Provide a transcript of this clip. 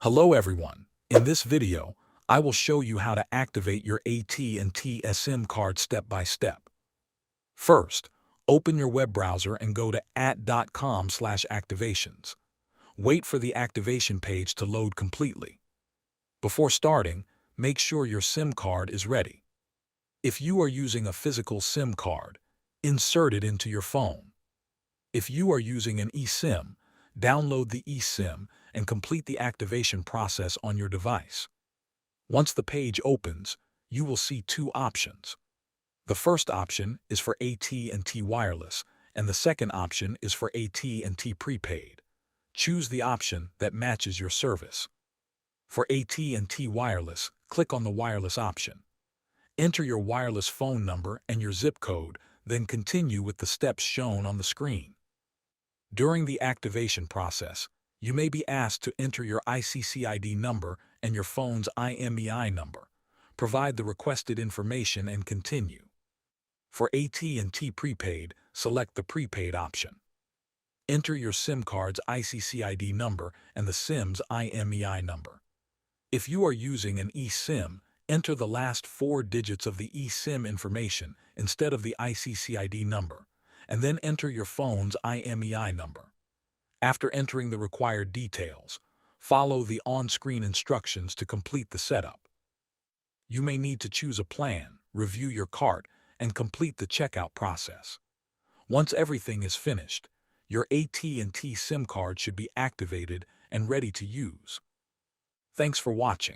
Hello everyone. In this video, I will show you how to activate your AT&T SIM card step by step. First, open your web browser and go to at.com/activations. Wait for the activation page to load completely. Before starting, make sure your SIM card is ready. If you are using a physical SIM card, insert it into your phone. If you are using an eSIM, download the eSIM and complete the activation process on your device. Once the page opens, you will see two options. The first option is for AT&T Wireless, and the second option is for AT&T Prepaid. Choose the option that matches your service. For AT&T Wireless, click on the Wireless option. Enter your wireless phone number and your zip code, then continue with the steps shown on the screen. During the activation process, you may be asked to enter your ICCID number and your phone's IMEI number. Provide the requested information and continue. For AT&T Prepaid, select the Prepaid option. Enter your SIM card's ICCID number and the SIM's IMEI number. If you are using an eSIM, enter the last 4 digits of the eSIM information instead of the ICCID number, and then enter your phone's IMEI number. After entering the required details, follow the on-screen instructions to complete the setup. You may need to choose a plan, review your cart, and complete the checkout process. Once everything is finished, your AT&T SIM card should be activated and ready to use. Thanks for watching.